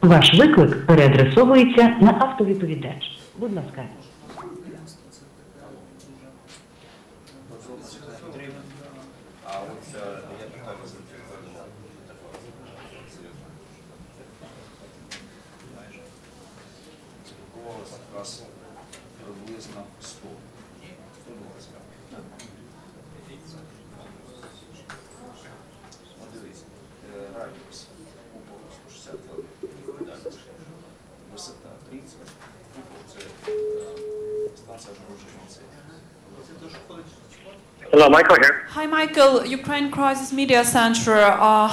Ваш виклик переадресовується на автовідповідач. Будь ласка. Hello, Michael here. Hi, Michael. Ukraine Crisis Media Center.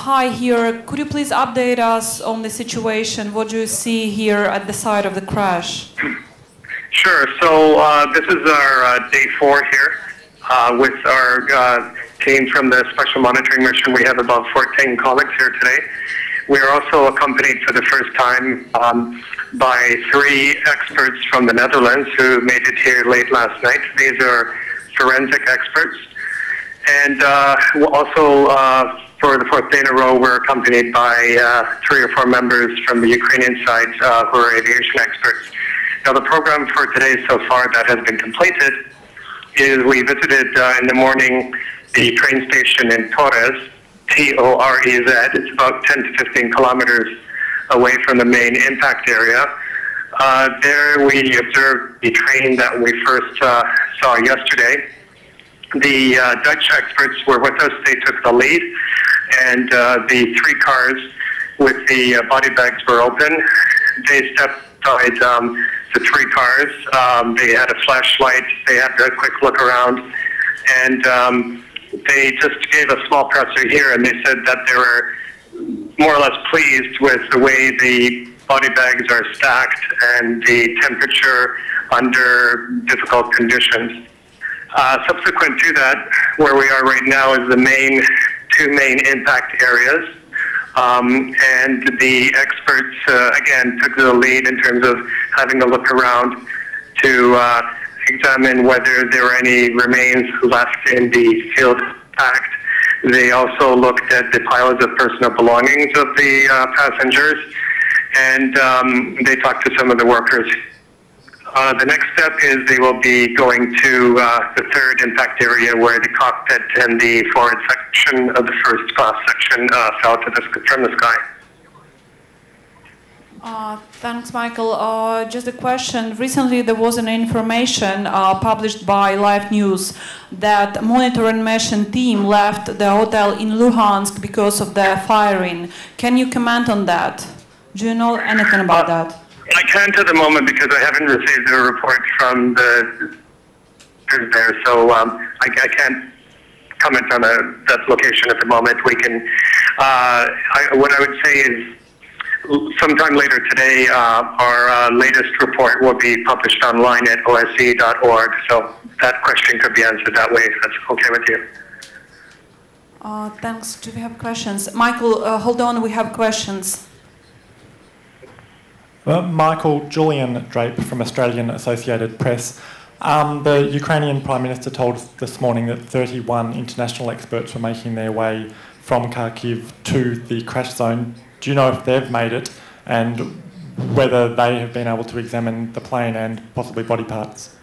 Hi here. Could you please update us on the situation? What do you see here at the site of the crash? Sure. So this is our day 4 here with our team from the Special Monitoring Mission. We have about 14 colleagues here today. We are also accompanied for the first time by 3 experts from the Netherlands who made it here late last night. These are forensic experts. And also, for the 4th day in a row, we're accompanied by 3 or 4 members from the Ukrainian side who are aviation experts. Now, the program for today so far that has been completed is we visited in the morning the train station in Torres, T-O-R-E-Z. It's about 10 to 15 kilometers away from the main impact area. There we observed the train that we first saw yesterday. The Dutch experts were with us. They took the lead, and the 3 cars with the body bags were open. They stepped inside the 3 cars. They had a flashlight. They had a quick look around, and they just gave a small presser here, and they said that they were more or less pleased with the way the body bags are stacked and the temperature under difficult conditions. Subsequent to that, where we are right now is the 2 main impact areas. And the experts, again, took the lead in terms of having a look around to examine whether there were any remains left in the field impact. They also looked at the piles of personal belongings of the passengers, and they talked to some of the workers. The next step is they will be going to the 3rd impact area where the cockpit and the forward section of the first class section fell from the sky. Thanks, Michael. Just a question. Recently, there was an information published by Live News that monitoring mission team left the hotel in Luhansk because of the firing. Can you comment on that? Do you know anything about that? I can't at the moment because I haven't received a report from the there, so I can't comment on that location at the moment. We can. What I would say is, sometime later today, our latest report will be published online at osce.org. So that question could be answered that way. If that's okay with you. Thanks. Do we have questions? Michael, hold on. We have questions. Michael, Julian Drape from Australian Associated Press. The Ukrainian Prime Minister told us this morning that 31 international experts were making their way from Kharkiv to the crash zone. Do you know if they've made it and whether they have been able to examine the plane and possibly body parts?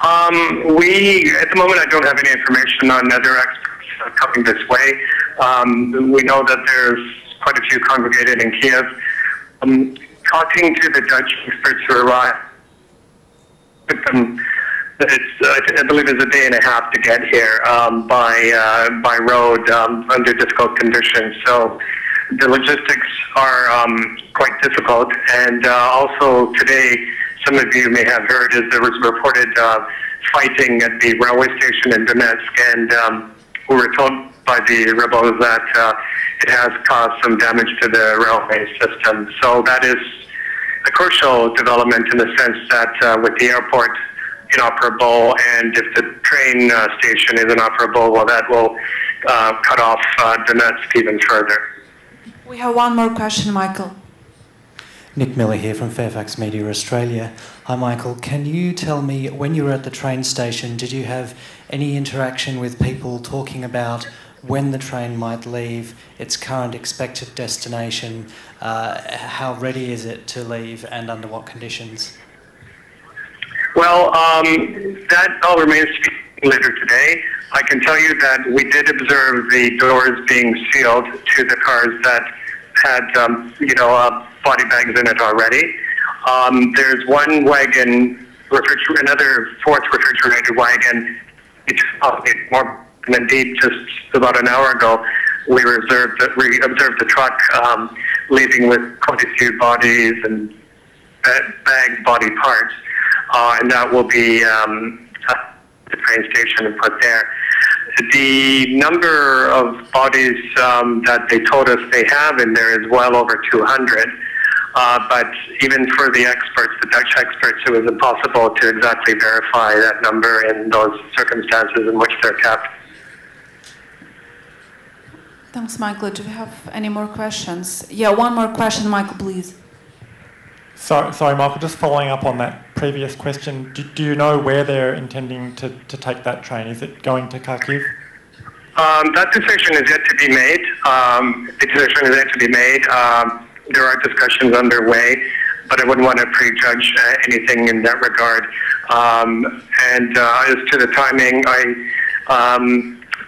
At the moment, I don't have any information on other experts coming this way. We know that there's quite a few congregated in Kiev. Talking to the Dutch experts who arrived, I believe it's a day and a half to get here by road under difficult conditions. So the logistics are quite difficult. And also today, some of you may have heard, is there was reported fighting at the railway station in Donetsk, and we were told by the rebels that it has caused some damage to the railway system. So that is a crucial development in the sense that with the airport inoperable, and if the train station is inoperable, well, that will cut off Donetsk even further. We have one more question, Michael. Nick Miller here from Fairfax Media Australia. Hi, Michael. Can you tell me, when you were at the train station, did you have any interaction with people talking about when the train might leave, its current expected destination, how ready is it to leave, and under what conditions? Well, that all remains to be seen later today. I can tell you that we did observe the doors being sealed to the cars that had, body bags in it already. There's one wagon, another fourth refrigerated wagon. It's more, and indeed, just about an hour ago, we observed the truck leaving with 22 bodies and bagged body parts, and that will be the train station and put there. The number of bodies that they told us they have in there is well over 200. But even for the experts, the Dutch experts, it was impossible to exactly verify that number in those circumstances in which they're kept. Thanks, Michael. Do we have any more questions? Yeah, one more question, Michael, please. Sorry, Michael, just following up on that previous question, do you know where they're intending to take that train? Is it going to Kharkiv? That decision is yet to be made. There are discussions underway, but I wouldn't want to prejudge anything in that regard. And as to the timing,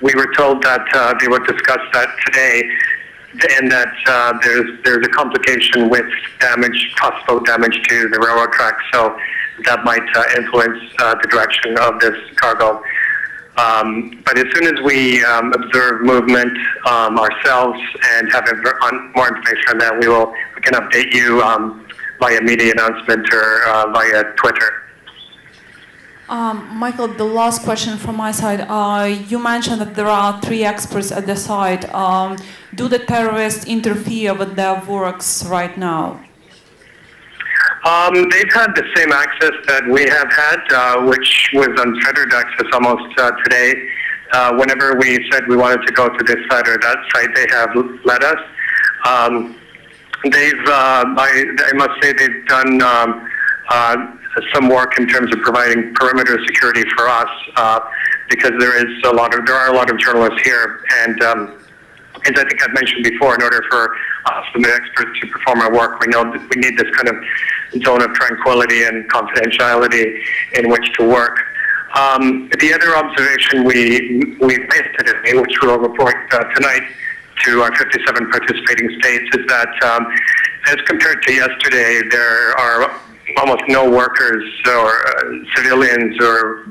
we were told that they would discuss that today, and that there's a complication with possible damage to the railroad track, so that might influence the direction of this cargo. But as soon as we observe movement ourselves and have more information on that, we can update you via media announcement or via Twitter. Michael, the last question from my side. You mentioned that there are 3 experts at the site. Do the terrorists interfere with their works right now? They've had the same access that we have had, which was unfettered access almost today. Whenever we said we wanted to go to this site or that site, they have let us. I must say they've done some work in terms of providing perimeter security for us, because there are a lot of journalists here, and as I think I've mentioned before, in order for us, the experts, to perform our work, we know that we need this kind of zone of tranquility and confidentiality in which to work. The other observation we made today, which we'll report tonight to our 57 participating states, is that as compared to yesterday, there are almost no workers or civilians or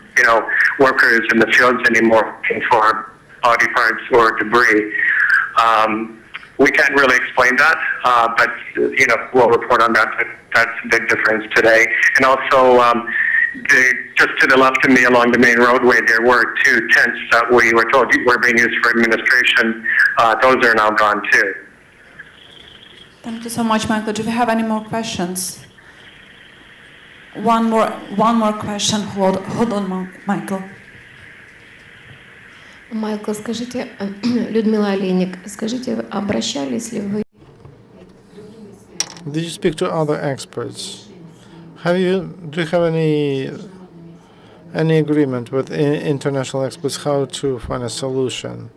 workers in the fields anymore looking for body parts or debris. We can't really explain that, but we'll report on that. That's a big difference today. And also, just to the left of me along the main roadway, there were 2 tents that we were told were being used for administration. Those are now gone too. Thank you so much, Michael. Do we have any more questions? One more question. Hold on, Michael. Майкл, скажите, Людмила Олейник, скажите, обращались ли вы? Did you speak to other experts? Do you have any agreement with international experts how to find a solution?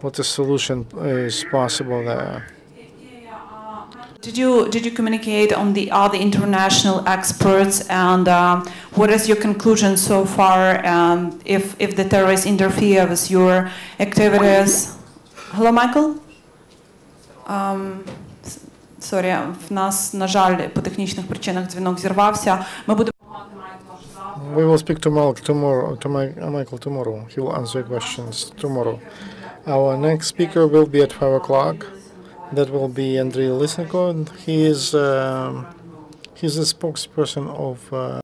What the solution is possible there? Did you communicate on the other international experts, and what is your conclusion so far? If the terrorists interfere with your activities? Hello, Michael? Sorry, в нас, на жаль, по технічних причинах дзвінок зірвався. Ми будемо We will speak to Michael tomorrow. He will answer questions tomorrow. Our next speaker will be at 5 o'clock. That will be Andrei Lysnikov. He is the spokesperson of